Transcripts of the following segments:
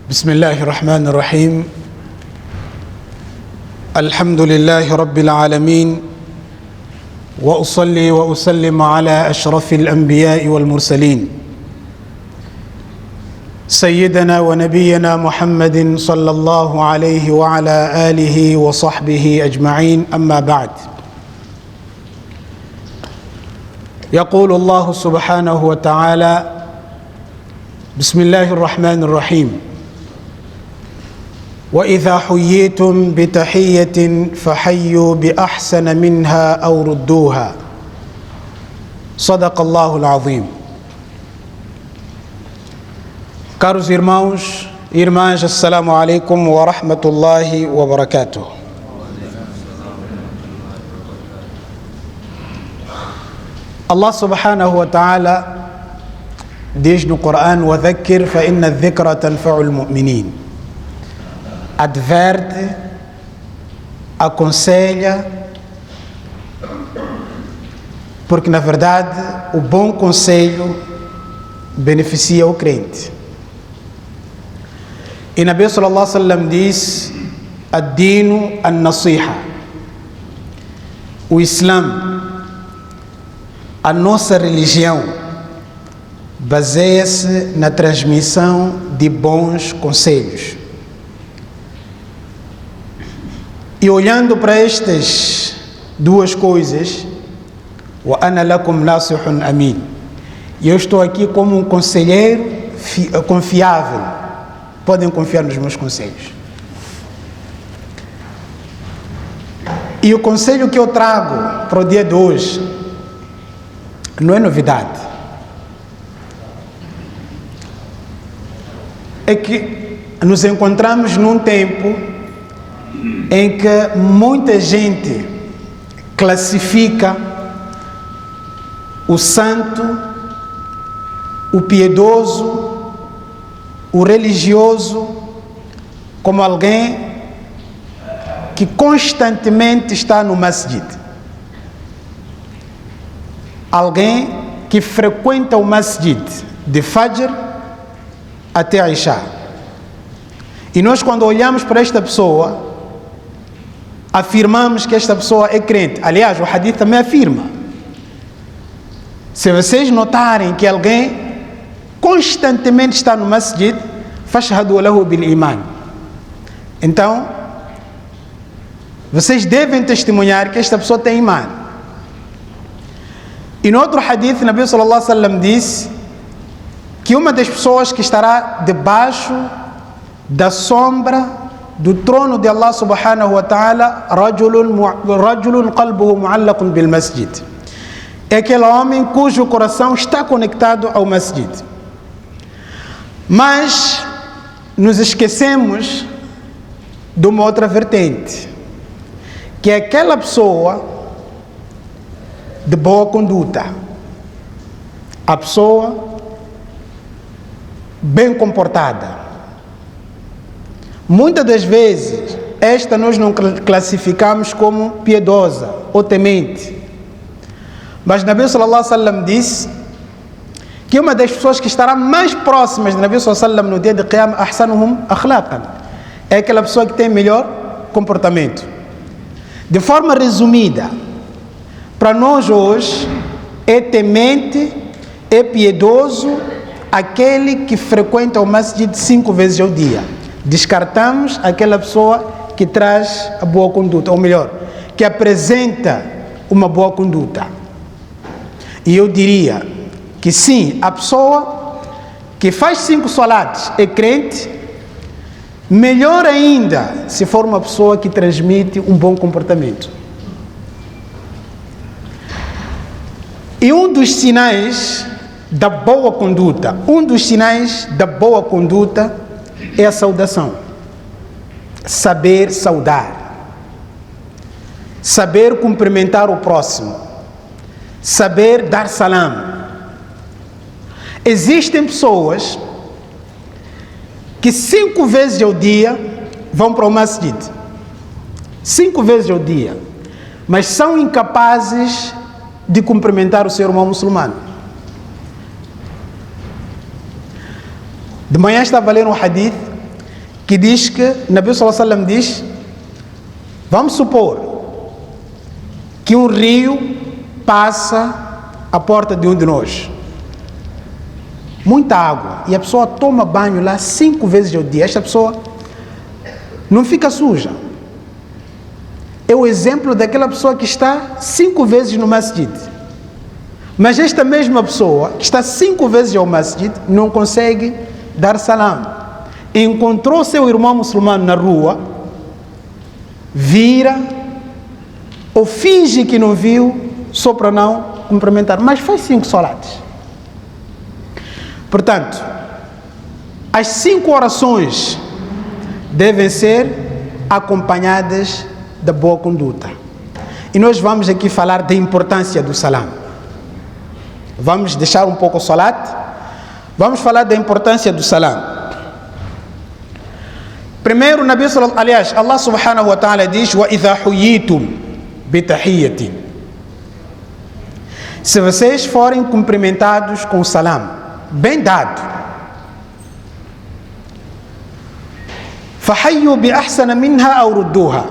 بسم الله الرحمن الرحيم. الحمد لله رب العالمين، وأصلي وأسلم على أشرف الأنبياء والمرسلين سيدنا ونبينا محمد صلى الله عليه وعلى آله وصحبه أجمعين. أما بعد، يقول الله سبحانه وتعالى: بسم الله الرحمن الرحيم. وإذا حييتم بتحية فحيوا بأحسن منها أو ردوها. صدق الله العظيم. Caros irmãos e irmãs, assalamu alaikum wa rahmatullahi wa barakatuh. Allah subhanahu wa ta'ala diz no Coran: وَذَكِّرْ فَإِنَّ الذِّكْرَ تَنْفَعُ الْمُؤْمِنِينَ. Adverte, aconselha, porque na verdade o bom conselho beneficia o crente. E Nabi sallallahu alaihi wasallam diz: ad-dinu an-nasiha. O Islã, a nossa religião, baseia-se na transmissão de bons conselhos. E olhando para estas duas coisas, wa ana lakum nasihun amin, eu estou aqui como um conselheiro confiável. Podem confiar nos meus conselhos. E o conselho que eu trago para o dia de hoje não é novidade. É que nos encontramos num tempo em que muita gente classifica o santo, o piedoso, o religioso como alguém que constantemente está no masjid. Alguém que frequenta o masjid de Fajr até a Isha. E nós, quando olhamos para esta pessoa, afirmamos que esta pessoa é crente. Aliás, o hadith também afirma: se vocês notarem que alguém constantemente está no masjid, fashhadu lahu bil iman, então vocês devem testemunhar que esta pessoa tem iman. E no outro hadith, Nabi sallallahu alaihi wasallam disse que uma das pessoas que estará debaixo da sombra do trono de Allah subhanahu wa ta'ala, rajulun qalbuhu mu'allaqun bil masjid, é aquele homem cujo coração está conectado ao masjid. Mas nos esquecemos de uma outra vertente, que é aquela pessoa de boa conduta, a pessoa bem comportada. Muitas das vezes, esta nós não classificamos como piedosa ou temente. Mas Nabi sallallahu alaihi wasallam disse que uma das pessoas que estará mais próximas de Nabi sallallahu alaihi wasallam no dia de Qiyam, ahsanuhum akhlaqan, é aquela pessoa que tem melhor comportamento. De forma resumida, para nós hoje, é temente, é piedoso aquele que frequenta o masjid 5 vezes ao dia. Descartamos aquela pessoa que traz a boa conduta, ou melhor, que apresenta uma boa conduta. E eu diria que sim, a pessoa que faz 5 salates é crente. Melhor ainda se for uma pessoa que transmite um bom comportamento. E um dos sinais da boa conduta, é a saudação. Saber saudar, saber cumprimentar o próximo, saber dar salam. Existem pessoas que 5 vezes ao dia vão para o masjid, 5 vezes ao dia, mas são incapazes de cumprimentar o seu irmão muçulmano. De manhã estava a ler um hadith que diz que Nabi sallallahu alaihi wasallam diz: vamos supor que um rio passa à porta de um de nós, muita água, e a pessoa toma banho lá 5 vezes ao dia. Esta pessoa não fica suja. É o exemplo daquela pessoa que está 5 vezes no masjid. Mas esta mesma pessoa que está 5 vezes ao masjid não consegue dar salam. Encontrou seu irmão muçulmano na rua, vira ou finge que não viu, só para não cumprimentar, mas faz 5 salates. Portanto, as 5 orações devem ser acompanhadas da boa conduta. E nós vamos aqui falar da importância do salam. Vamos deixar um pouco o salat. Vamos falar da importância do salam. Primeiro, Allah subhanahu wa ta'ala diz: wa idha huyitum bitahiyatin. Se vocês forem cumprimentados com o salam, bem dado, fahayyu bi ahsana minha aw rudduha.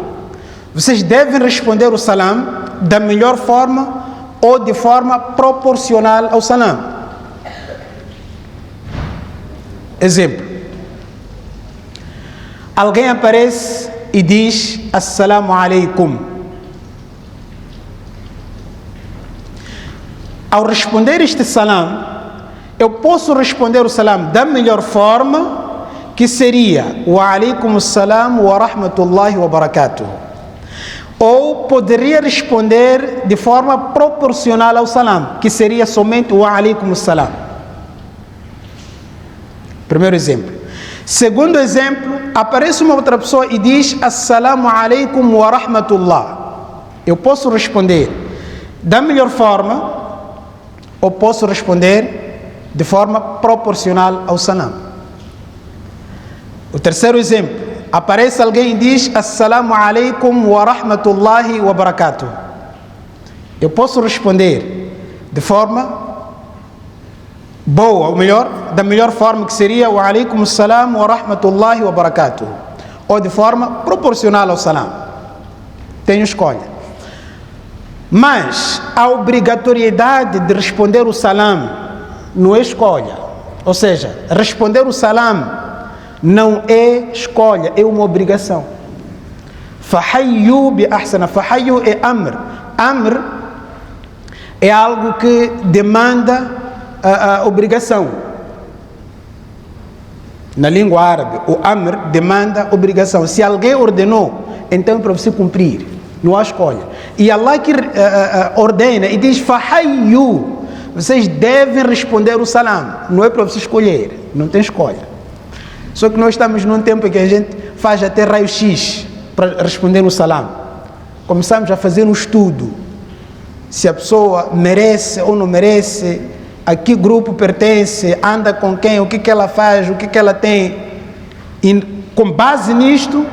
Vocês devem responder o salam da melhor forma ou de forma proporcional ao salam. Exemplo: alguém aparece e diz assalamu alaikum. Ao responder este salam, eu posso responder o salam da melhor forma, que seria wa alaikum assalam wa rahmatullahi wa barakatuh. Ou poderia responder de forma proporcional ao salam, que seria somente wa alaikum assalam. Primeiro exemplo. Segundo exemplo, aparece uma outra pessoa e diz assalamu alaikum wa rahmatullah. Eu posso responder da melhor forma ou posso responder de forma proporcional ao salam. O terceiro exemplo. Aparece alguém e diz assalamu alaikum wa rahmatullahi wa barakatuh. Eu posso responder de forma boa, ou melhor, da melhor forma, que seria wa alaikum assalam wa rahmatullahi wa barakatuh, ou de forma proporcional ao salam. Tenho escolha. Mas a obrigatoriedade de responder o salam não é escolha. Ou seja, responder o salam não é escolha, é uma obrigação. Fahayyu bi ahsana. Fahayyu é amr. Amr é algo que demanda a obrigação. Na língua árabe, o amr demanda obrigação. Se alguém ordenou, então é para você cumprir. Não há escolha. E Allah que ordena e diz fahayyu. Vocês devem responder o salam. Não é para você escolher. Não tem escolha. Só que nós estamos num tempo em que a gente faz até raio-x para responder no salam. Começamos a fazer um estudo. Se a pessoa merece ou não merece, a que grupo pertence, anda com quem, o que ela faz, o que ela tem. E com base nisto,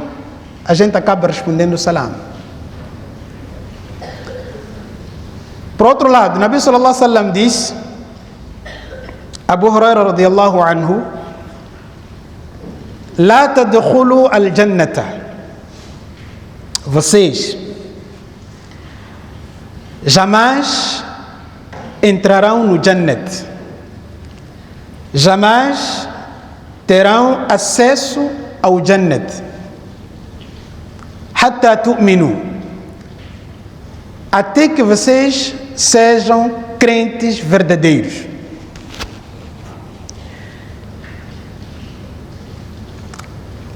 a gente acaba respondendo o salam. Por outro lado, Nabi sallallahu alaihi wasallam diz, Abu Huraira radiyallahu anhu, La tadkhulu al-jannata. Vocês jamais entrarão no Jannat. Jamais terão acesso ao Jannat. Hatta tu'minu. Até que vocês sejam crentes verdadeiros.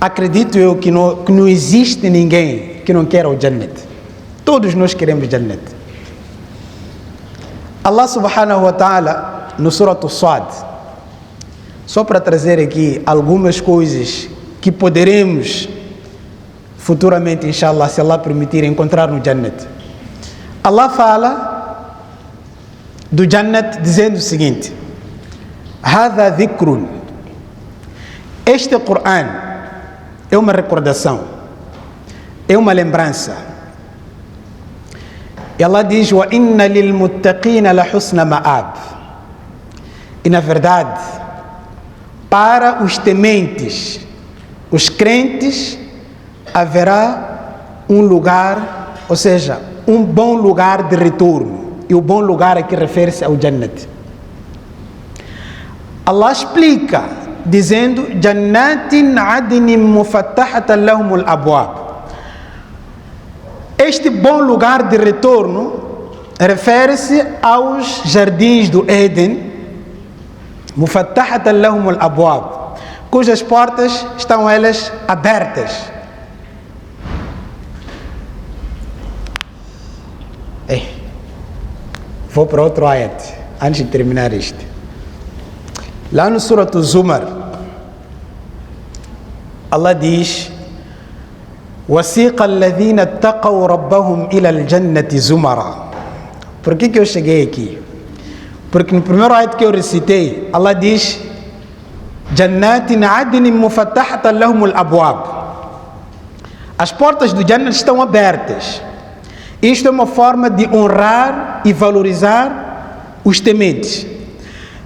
Acredito eu que não existe ninguém que não queira o Jannat. Todos nós queremos Jannat. Allah subhanahu wa ta'ala, no Surah As-Sad, só para trazer aqui algumas coisas que poderemos futuramente, inshallah, se Allah permitir, encontrar no Jannat. Allah fala do Jannat dizendo o seguinte: Hadha dhikrun. Este Qur'an é uma recordação, é uma lembrança. E Allah diz: Wa inna lil muttaqina la husna ma'ab. E na verdade, para os tementes os crentes haverá um lugar, ou seja, um bom lugar de retorno. E o bom lugar aqui refere-se ao Jannat. Allah explica, dizendo: Jannatin adnin mufattahatan lahumul abwab. Este bom lugar de retorno refere-se aos jardins do Éden, mufattahatan lahumul abwab, cujas portas estão elas abertas. Vou para outro ayat, antes de terminar este. Lá no Surat Zumar, Allah diz: وَسِيقَ الَّذِينَ اتَّقَوْا رَبَّهُمْ إِلَى الْجَنَّةِ زُمَرًا. Por que eu cheguei aqui? Porque no primeiro ayat que eu recitei, Allah diz: جَنَّاتٍ عَدْنٍ مُفَتَّحَةً لَهُمُ الْأَبْوَابِ. As portas do Jannat estão abertas. Isto é uma forma de honrar e valorizar os tementes.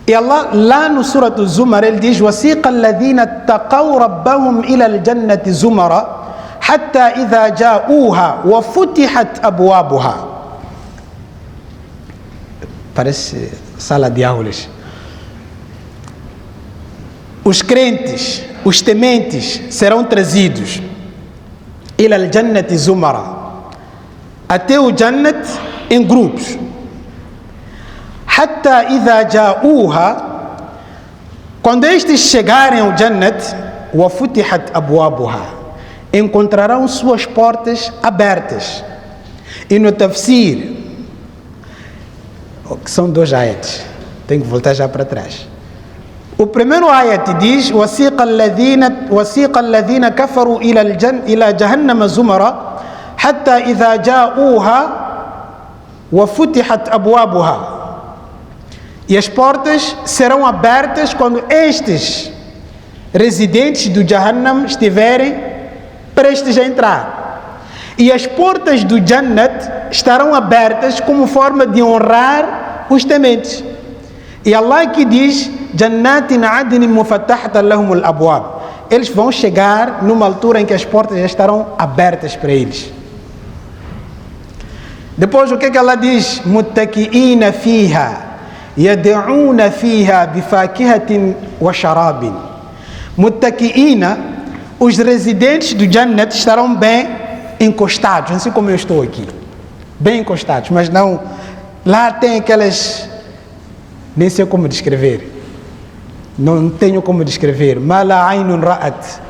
E Allah, lá no Surat Zumar, ele diz: وَسِيقَ الَّذِينَ اتَّقَوْا رَبَّهُمْ إِلَى الْجَنَّةِ زُمَرًا حتى إذا جاءوها وفتحت أبوابها. Parece sala de aulas. Os crentes, os tementes serão trazidos إلى الجنة زمرا, até o Jannat em grupos. حتى إذا جاءوها, quando estes chegarem ao Jannat, وفتحت أبوابها, encontrarão suas portas abertas. E no tafsir, que são 2 ayats, tenho que voltar já para trás. O primeiro ayat diz: وَسِيقَ الَّذِينَ كَفَرُوا إِلَى جَهَنَّمَ زُمَرًا حَتَّى إِذَا جَاءُوهَا وَفُتِحَتْ أَبْوَابُهَا. E as portas serão abertas quando estes residentes do Jahannam estiverem prestes a entrar. E as portas do Jannat estarão abertas como forma de honrar os tementes. E Allah aqui diz: Jannatin adnin mufattahatan lahumul abwab. Eles vão chegar numa altura em que as portas já estarão abertas para eles. Depois o que Allah diz? Muttaki'ina fiha yad'una fiha bifakihatin wa sharabin. Muttaki'ina, os residentes do Jannat estarão bem encostados, assim como eu estou aqui, bem encostados, mas não, lá tem aquelas, nem sei como descrever, não tenho como descrever. Ma la aynun ra'at,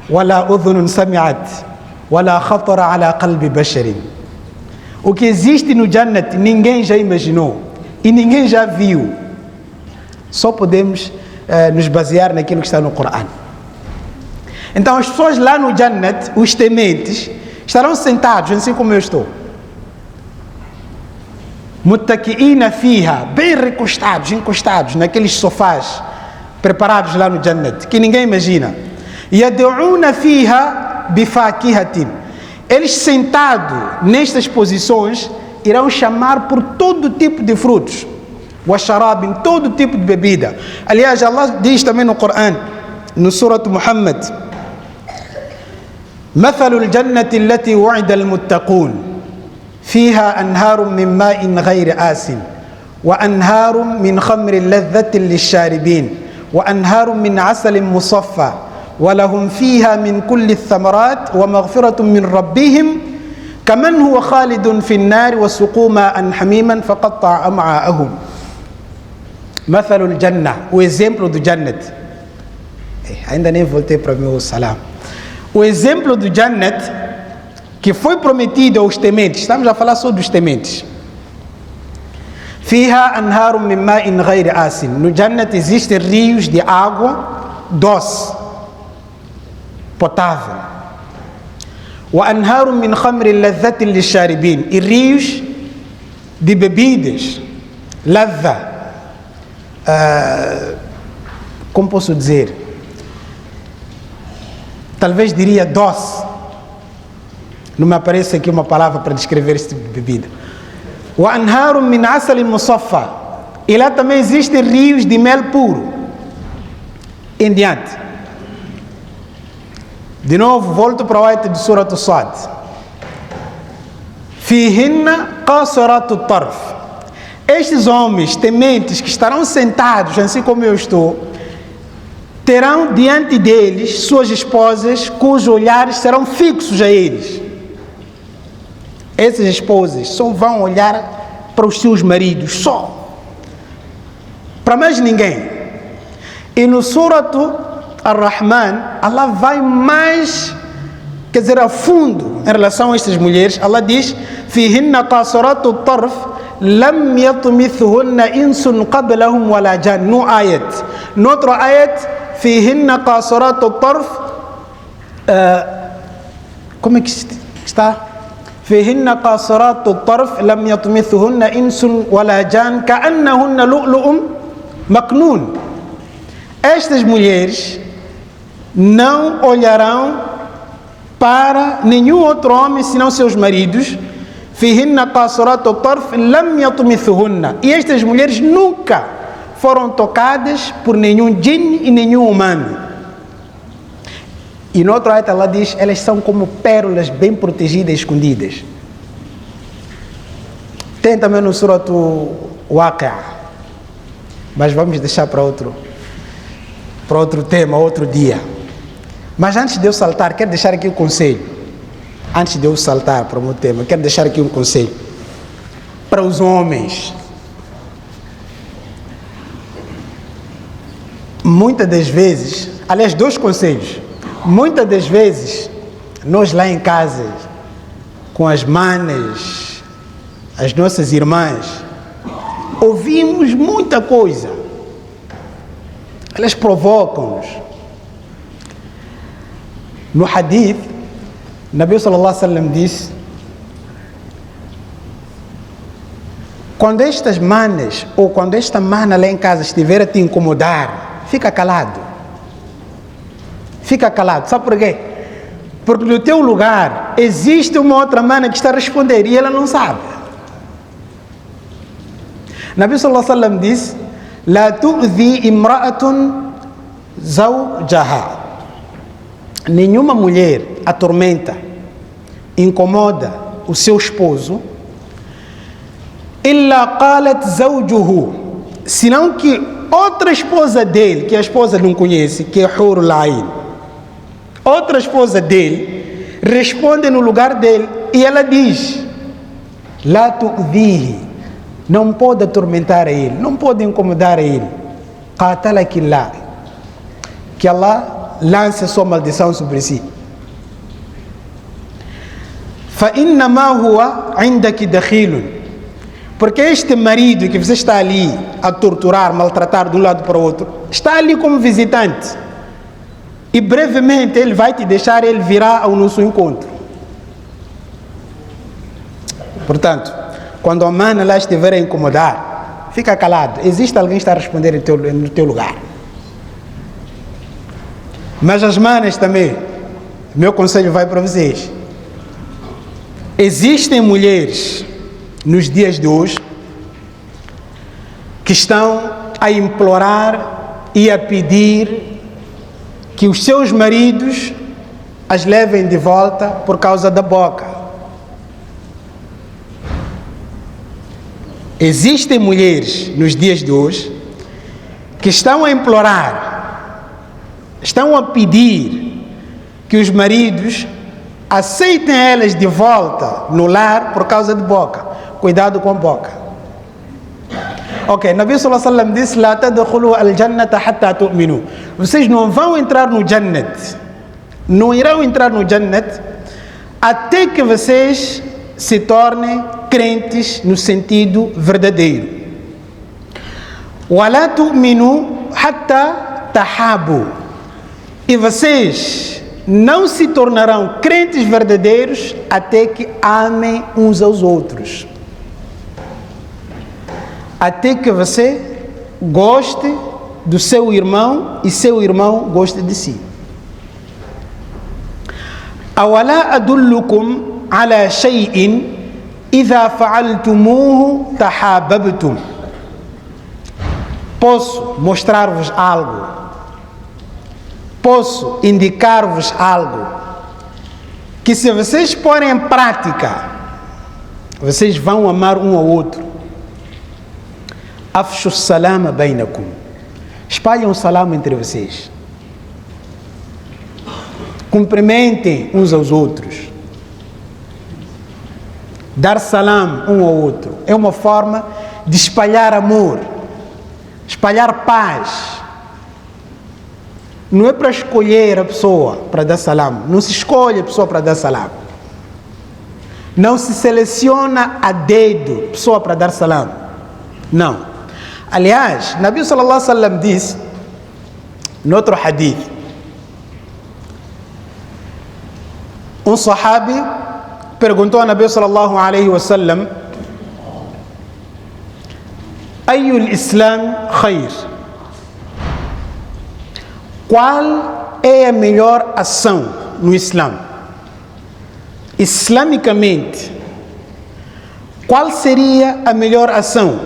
wa la udhunun sami'at, wa la khatara ala qalbi basharin. O que existe no Jannat ninguém já imaginou e ninguém já viu. Só podemos nos basear naquilo que está no Corão. Então as pessoas lá no Jannat, os tementes, estarão sentados assim como eu estou. Muttaki'ina fiha, bem recostados, encostados naqueles sofás preparados lá no Jannat, que ninguém imagina. Yad'una fiha bifakihatin. Eles sentados nestas posições irão chamar por todo tipo de frutos. Wa sharabin, todo tipo de bebida. Aliás, Allah diz também no Corão, no Surat Muhammad: مثل الجنة التي وعد المتقون فيها أنهار من ماء غير آسن وأنهار من خمر لذة للشاربين وأنهار من عسل مصفى ولهم فيها من كل الثمرات ومغفرة من ربهم كمن هو خالد في النار وسقوا ماء حميما فقطع أمعاءهم. مثل الجنة, o exemplo do Jannat. Ainda nem voltei para o meu salam. O exemplo do Jannat que foi prometido aos tementes, estamos a falar só dos tementes. Fiha anharum min ma'in ghayri asin. No Jannat existem rios de água doce, potável. Wa anharum min khamrin ladhatin lisharibin. E rios de bebidas, ladha, como posso dizer? Talvez diria doce. Não me aparece aqui uma palavra para descrever este tipo de bebida. Wa anharum min asalin musaffa. E lá também existem rios de mel puro. Em diante. De novo, volto para o ayat de Surat As-Sad. Fihinna qasiratu tarf. Estes homens tementes que estarão sentados, assim como eu estou, terão diante deles suas esposas, cujos olhares serão fixos a eles. Essas esposas só vão olhar para os seus maridos, só. Para mais ninguém. E no Suratu Ar-Rahman, Allah vai mais, quer dizer, a fundo em relação a estas mulheres. Allah diz: Fihinna qasiratu tarf lam yatmithunna insun qablahum wala jan. No ayat. No outro ayat, Fihinna qasiratu tarf, como é que está? Fihinna qasiratu tarf lam yatmithunna insun wala jan ka'annahunna lu'lu'um maknun. Estas mulheres não olharão para nenhum outro homem senão seus maridos. Fihinna qasiratu tarf lam yatmithunna. E estas mulheres nunca foram tocadas por nenhum jinn e nenhum humano. E no outro ayat Allah diz: elas são como pérolas bem protegidas e escondidas. Tem também no Suratu Waqi'a, mas vamos deixar para outro tema, outro dia. Mas antes de eu saltar, quero deixar aqui um conselho. Antes de eu saltar para o meu tema, quero deixar aqui um conselho para os homens. Muitas das vezes, aliás, 2 conselhos. Muitas das vezes, nós lá em casa, com as manas, as nossas irmãs, ouvimos muita coisa. Elas provocam-nos. No hadith, Nabi sallallahu alaihi wasallam disse: quando estas manas, ou quando esta mana lá em casa estiver a te incomodar, fica calado. Fica calado. Sabe por quê? Porque no teu lugar existe uma outra mana que está a responder e ela não sabe. Nabi sallallahu alaihi wasallam disse: La tu'zi imra'atun zawjaha. Nenhuma mulher atormenta, incomoda o seu esposo, illa qalat zawjuhu, senão que outra esposa dele, que a esposa não conhece, que é Hurul Ain, outra esposa dele responde no lugar dele e ela diz: La tu'zihi, não pode atormentar a ele, não pode incomodar a ele. Qatalakillah, que Allah lance sua maldição sobre si. Fa innama huwa indaki dakhilun, porque este marido que você está ali a torturar, maltratar de um lado para o outro, está ali como visitante e brevemente ele vai te deixar, ele virá ao nosso encontro. Portanto, quando a mana lá estiver a incomodar, fica calado. Existe alguém que está a responder no teu lugar. Mas as manas também, meu conselho vai para vocês. Existem mulheres nos dias de hoje que estão a implorar e a pedir que os seus maridos as levem de volta por causa da boca. Existem mulheres nos dias de hoje que estão a implorar, estão a pedir que os maridos aceitem elas de volta no lar por causa de boca. Cuidado com a boca. Ok, Nabi sallallahu alaihi wasallam disse: La tadkhulu al-jannata hatta tu'minu. Vocês não vão entrar no Jannat, não irão entrar no Jannat até que vocês se tornem crentes no sentido verdadeiro. Wa la tu'minu hatta tahabu. E vocês não se tornarão crentes verdadeiros até que amem uns aos outros. Até que você goste do seu irmão e seu irmão goste de si. Awala adullukum ala shay'in idha fa'altumuhu tahabbabtum. Posso mostrar-vos algo? Posso indicar-vos algo que se vocês porem em prática, vocês vão amar um ao outro. Afshu salama bainakum. Espalhem o salam entre vocês. Cumprimentem uns aos outros. Dar salam um ao outro é uma forma de espalhar amor, espalhar paz. Não é para escolher a pessoa para dar salam. Não se escolhe a pessoa para dar salam. Não se seleciona a dedo a pessoa para dar salam. Não. Aliás, Nabi sallallahu alaihi wasallam disse, no outro hadith, um sahabi perguntou a Nabi sallallahu alaihi wasallam: Ayyul Islam khair? Qual é a melhor ação no Islã? Islamicamente, qual seria a melhor ação?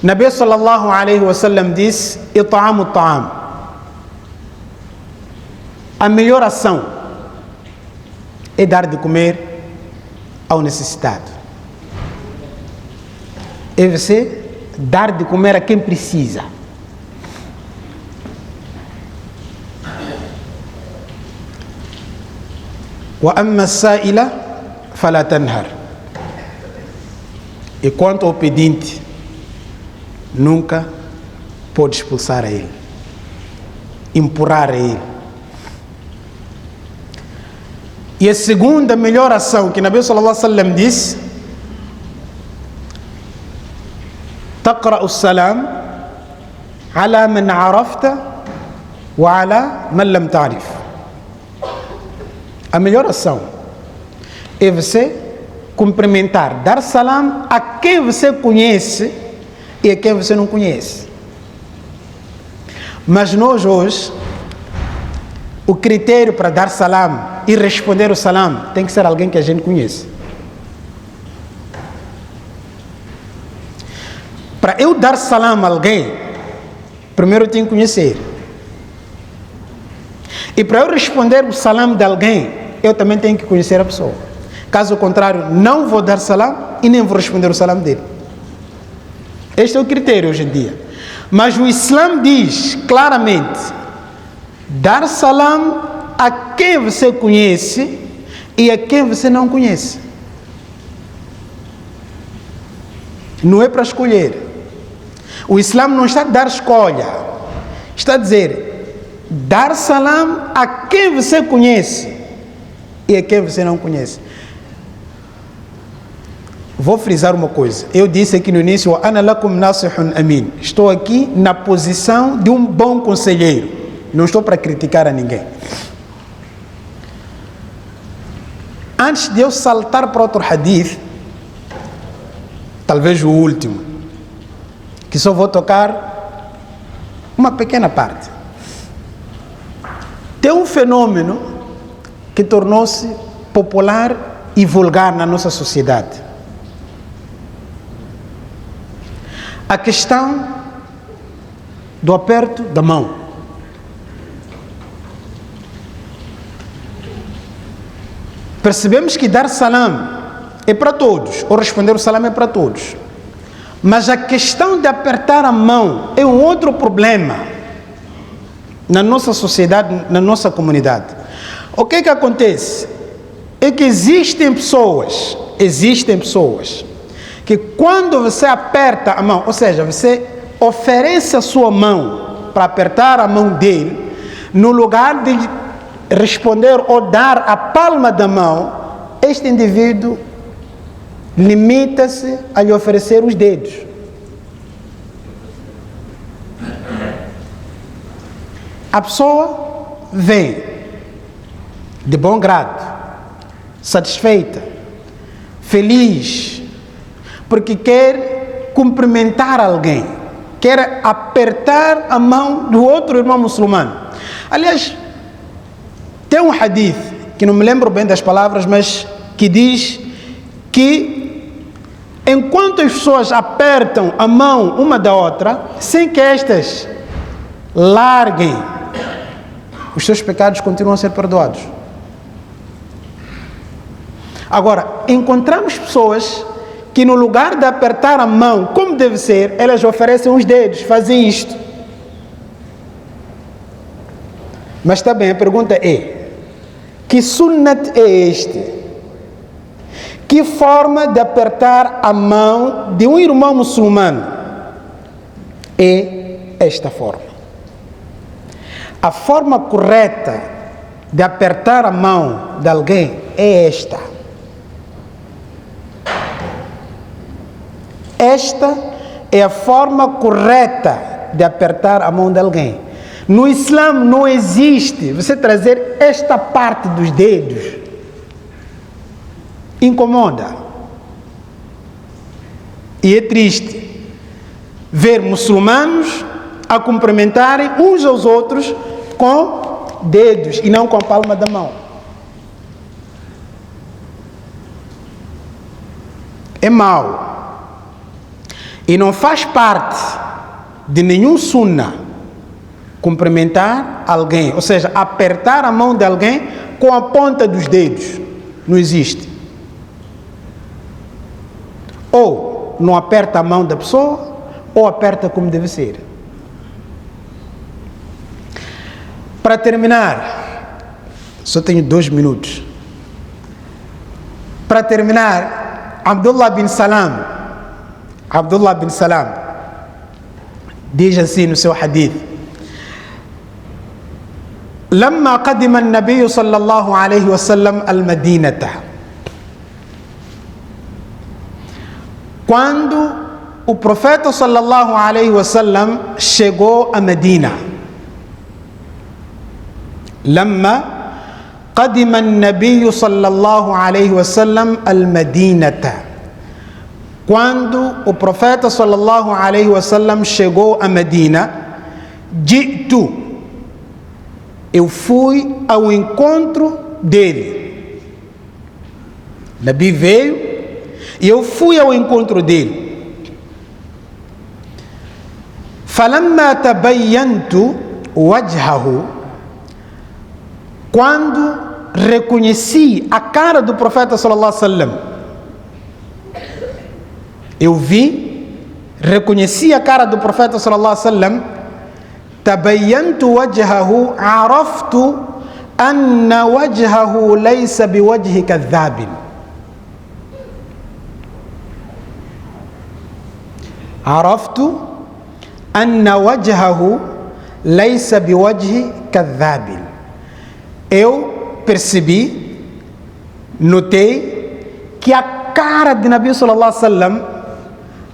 Nabi sallallahu alaihi wasallam disse: It'amu ta'am. A melhor ação é dar de comer ao necessitado. É você dar de comer a quem precisa. Wa amma as-sa'ila fala tanhar. E quanto ao pedinte, nunca pode expulsar a ele, empurrar a ele. E a segunda melhor ação que Nabi sallallahu alaihi wasallam disse: تقرأ السلام على من عرفت وعلى من لم تعرف. A melhor ação é você cumprimentar, dar salam a quem você conhece e a quem você não conhece. Mas nós hoje, o critério para dar salam e responder o salam tem que ser alguém que a gente conhece. Para eu dar salam a alguém, primeiro eu tenho que conhecer. E para eu responder o salam de alguém, eu também tenho que conhecer a pessoa. Caso contrário, não vou dar salam e nem vou responder o salam dele. Este é o critério hoje em dia. Mas o Islã diz claramente: dar salam a quem você conhece e a quem você não conhece. Não é para escolher. O Islã não está a dar escolha. Está a dizer: dar salam a quem você conhece e a quem você não conhece. Vou frisar uma coisa. Eu disse aqui no início: Ana lakum nasihun amin. Estou aqui na posição de um bom conselheiro. Não estou para criticar a ninguém. Antes de eu saltar para outro hadith, talvez o último, que só vou tocar uma pequena parte. Tem um fenômeno que tornou-se popular e vulgar na nossa sociedade. A questão do aperto da mão. Percebemos que dar salam é para todos, ou responder o salam é para todos. Mas a questão de apertar a mão é um outro problema na nossa sociedade, na nossa comunidade. O que é que acontece? É que existem pessoas que quando você aperta a mão, ou seja, você oferece a sua mão para apertar a mão dele, no lugar de responder ou dar a palma da mão, este indivíduo limita-se a lhe oferecer os dedos. A pessoa vem de bom grado, satisfeita, feliz, porque quer cumprimentar alguém, quer apertar a mão do outro irmão muçulmano. Aliás, tem um hadith, que não me lembro bem das palavras, mas que diz que enquanto as pessoas apertam a mão uma da outra, sem que estas larguem os seus pecados continuam a ser perdoados. Agora, encontramos pessoas que no lugar de apertar a mão como deve ser, elas oferecem os dedos, fazem isto. Mas também a pergunta é, que sunnat é este? Que forma de apertar a mão de um irmão muçulmano é esta forma? A forma correta de apertar a mão de alguém é esta. Esta é a forma correta de apertar a mão de alguém. No Islã não existe você trazer esta parte dos dedos. Incomoda. E é triste ver muçulmanos a cumprimentarem uns aos outros com dedos e não com a palma da mão. É mau. E não faz parte de nenhum sunnah cumprimentar alguém, ou seja, apertar a mão de alguém com a ponta dos dedos. Não existe. Ou não aperta a mão da pessoa, ou aperta como deve ser. Para terminar, só tenho 2 minutos. Para terminar, Abdullah bin Salam diz assim no seu hadith: لما قدم النبي صلى الله عليه وسلم المدينة. Quando o profeta sallallahu alaihi wasallam chegou a Medina, لما قدم النبي صلى الله عليه وسلم المدينة. Quando o profeta sallallahu alaihi wasallam chegou a Medina, jitu, eu fui ao encontro dele. Nabi veio e eu fui ao encontro dele. فَلَمَّا تَبَيَّنْتُ وَجْهَهُ. Quando reconheci a cara do profeta sallallahu alaihi wasallam, eu vi, reconheci a cara do profeta sallallahu alaihi wasallam, تبينت وجهه عرفت أن وجهه ليس بوجه كذاب. عرفت أن وجهه ليس بوجه كذاب. Eu percebi, notei que a cara de Nabi sallallahu alaihi wasallam,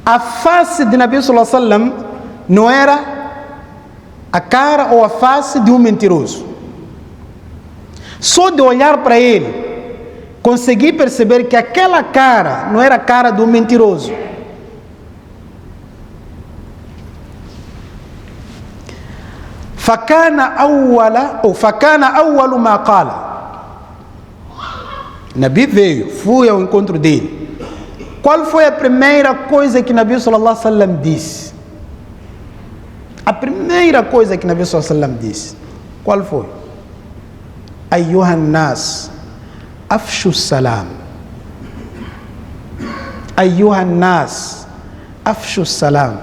a face de Nabi sallallahu alaihi wasallam não era a cara ou a face de um mentiroso. Só de olhar para ele, consegui perceber que aquela cara não era a cara de um mentiroso. فكان أول ما قال. Nabi veio, fui ao encontro dele. Qual foi a primeira coisa que Nabi sallallahu alaihi wasallam disse? A primeira coisa que Nabi sallallahu alaihi wasallam disse, qual foi? Ayyuhan nas, afshu salam. Ayyuhan nas, afshu salam.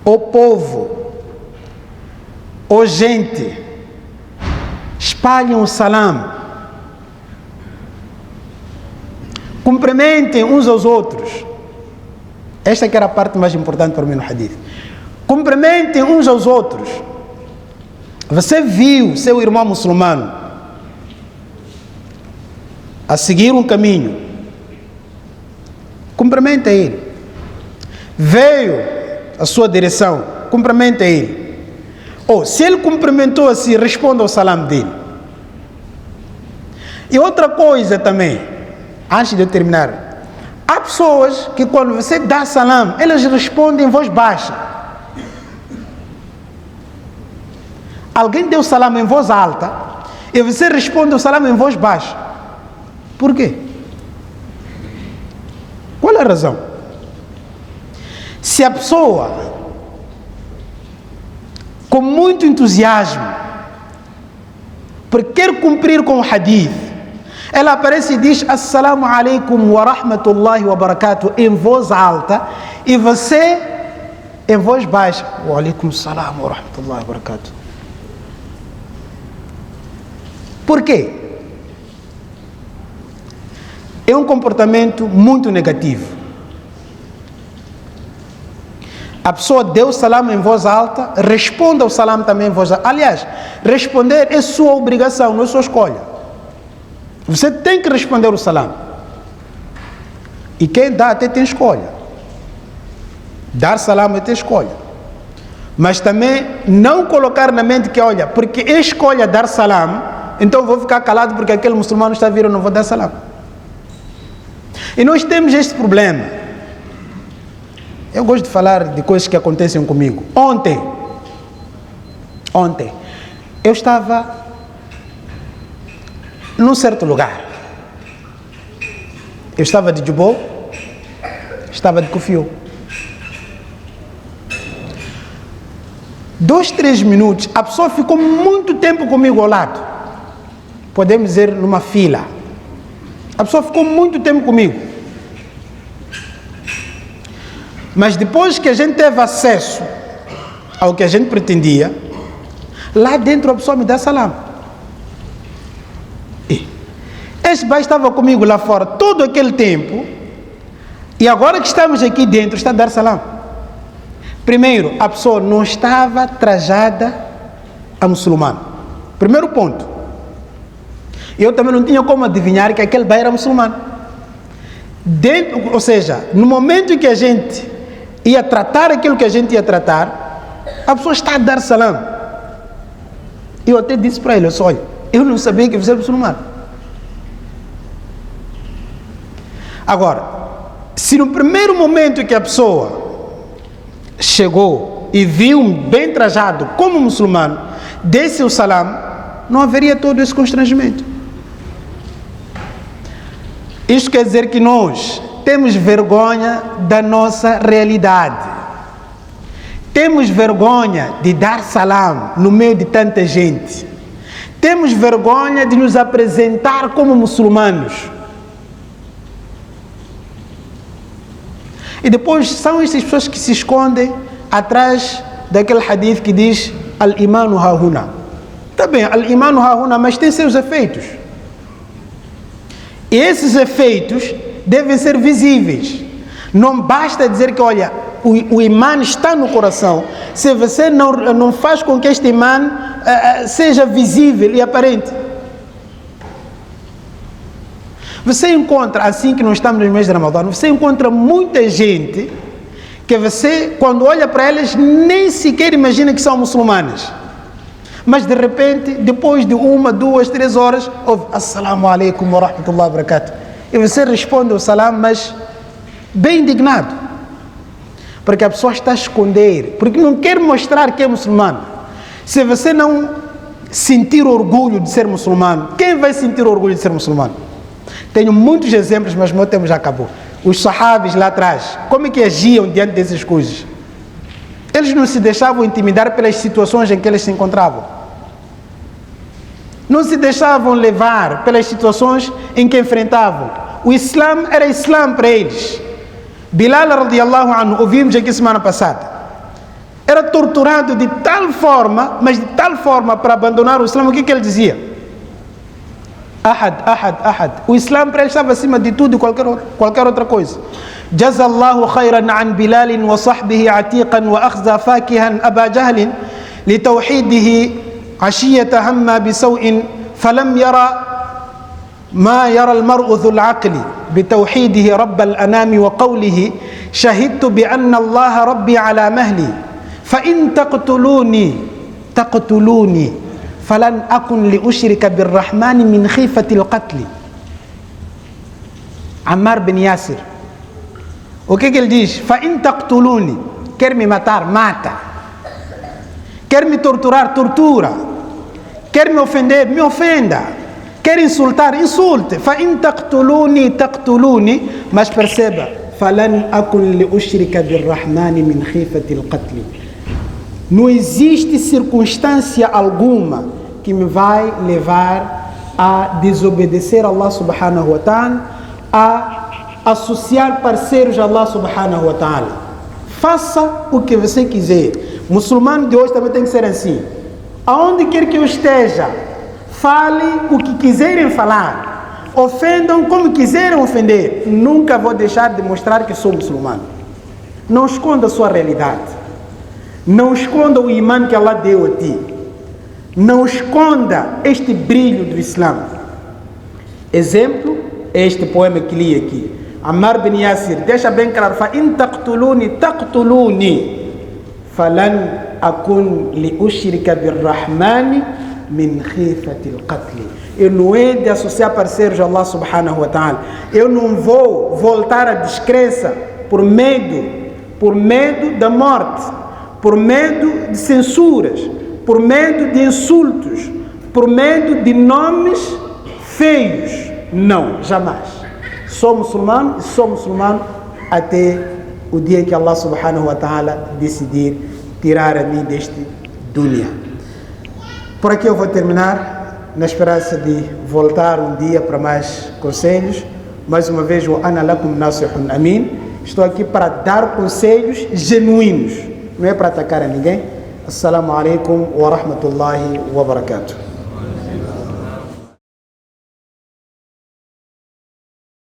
O povo, o gente, espalhem o salam. Cumprimentem uns aos outros. Esta que era a parte mais importante para mim no hadith. Cumprimentem uns aos outros. Você viu seu irmão muçulmano a seguir um caminho, cumprimente ele. Veio a sua direção, cumprimente ele. Ou se ele cumprimentou assim, responda ao salam dele. E outra coisa também, antes de eu terminar, há pessoas que quando você dá salam, elas respondem em voz baixa. Alguém deu salam em voz alta e você responde o salam em voz baixa. Por quê? Qual é a razão? Se a pessoa, com muito entusiasmo, porque quer cumprir com o hadith, ela aparece e diz Assalamu alaikum wa rahmatullahi wa barakatuh em voz alta, e você em voz baixa, wa alaikum salam wa rahmatullahi wa barakatuh. Por quê? É um comportamento muito negativo. A pessoa deu o salam em voz alta, responda o salam também em voz alta. Aliás, responder é sua obrigação, não é sua escolha. Você tem que responder o salam. E quem dá até tem escolha. Dar salam é ter escolha. Mas também não colocar na mente que, olha, porque é escolha dar salam, então vou ficar calado porque aquele muçulmano está a vir, eu não vou dar salam. E nós temos este problema. Eu gosto de falar de coisas que acontecem comigo. Ontem, eu estava num certo lugar. Eu estava de jubô, estava de kufio. 2, 3 minutos, a pessoa ficou muito tempo comigo ao lado. Podemos dizer numa fila. A pessoa ficou muito tempo comigo. Mas depois que a gente teve acesso ao que a gente pretendia, lá dentro a pessoa me dá salam. Este pai estava comigo lá fora todo aquele tempo, e agora que estamos aqui dentro está a dar salam. Primeiro, a pessoa não estava trajada a muçulmano. Primeiro ponto. Eu também não tinha como adivinhar que aquele pai era muçulmano. Ou seja, no momento em que a gente ia tratar aquilo que a gente ia tratar, a pessoa está a dar salam. Eu até disse para ele, olha, eu não sabia que você era muçulmano. Agora, se no primeiro momento que a pessoa chegou e viu-me bem trajado como muçulmano, desse o salam, não haveria todo esse constrangimento. Isto quer dizer que nós temos vergonha da nossa realidade. Temos vergonha de dar salam no meio de tanta gente. Temos vergonha de nos apresentar como muçulmanos. E depois são essas pessoas que se escondem atrás daquele hadith que diz Al-imanu hahuna. Está bem, Al-imanu hahuna, mas tem seus efeitos. E esses efeitos devem ser visíveis. Não basta dizer que, olha, o imã está no coração. Se você não faz com que este imã seja visível e aparente. Você encontra, assim que nós estamos no mês de Ramadã, você encontra muita gente que você, quando olha para elas, nem sequer imagina que são muçulmanas. Mas de repente, depois de 1, 2, 3 horas, ouve Assalamu alaikum wa rahmatullahi wa barakatuh. E você responde o salam, mas bem indignado. Porque a pessoa está a esconder, porque não quer mostrar que é muçulmano. Se você não sentir orgulho de ser muçulmano, quem vai sentir orgulho de ser muçulmano? Tenho muitos exemplos, mas o meu tempo já acabou. Os sahabis lá atrás, como é que agiam diante dessas coisas? Eles não se deixavam intimidar pelas situações em que eles se encontravam. Não se deixavam levar pelas situações em que enfrentavam. O Islã era Islã para eles. Bilal radiallahu anhu, ouvimos aqui semana passada, era torturado de tal forma, mas de tal forma para abandonar o Islã. O que ele dizia? Ahad, ahad, ahad. O Islã para ele estava acima de tudo e qualquer outra coisa. Jazallahu khayran an Bilalin wa sahbihi atiqan wa akhza fakihan Aba Jahlin li tawhidihi ashiyata hamma bisaw'in falam yara ما يرى المرء ذو العقل بتوحيده رب الأنام وقوله شهدت بأن الله ربي على مهلي فإن تقتلوني فلن أكن لأشرك بالرحمن من خيفة القتل. Ammar bin Yasir, o que ele diz? فإن تقتلوني, quer me matar, mata. Quer me torturar, tortura. Quer me ofender, me ofenda. Quer insultar, insulte. فإن تقتلوني, mas perceba, فلن أكن لأشرك بالرحمن من خيفة القتل. Não existe circunstância alguma que me vai levar a desobedecer a Allah subhanahu wa ta'ala, a associar parceiros a Allah subhanahu wa ta'ala. Faça o que você quiser. Muçulmano de hoje também tem que ser assim. Aonde quer que eu esteja, fale o que quiserem falar. Ofendam como quiserem ofender. Nunca vou deixar de mostrar que sou muçulmano. Não esconda a sua realidade. Não esconda o imã que Allah deu a ti. Não esconda este brilho do Islã. Exemplo é este poema que li aqui. Ammar bin Yasir deixa bem claro: فَإِن تَقْتُلُونِ تَقْتُلُونِ فَلَنْ أَكُنْ لِأُشْرِكَ بِالرَّحْمَنِ مِنْ خِيفَةِ الْقَتْلِ. Eu não é de associar parceiros a Allah subhanahu wa ta'ala. Eu não vou voltar à descrença por medo da morte, por medo de censuras, por medo de insultos, por medo de nomes feios. Não, jamais. Sou muçulmano e sou muçulmano até o dia que Allah subhanahu wa ta'ala decidir tirar a mim deste dunya. Por aqui eu vou terminar, na esperança de voltar um dia para mais conselhos. Mais uma vez, wa ana lakum nasihun amin. Estou aqui para dar conselhos genuínos, não é para atacar a ninguém. Assalamu alaikum wa rahmatullahi wa barakatuh.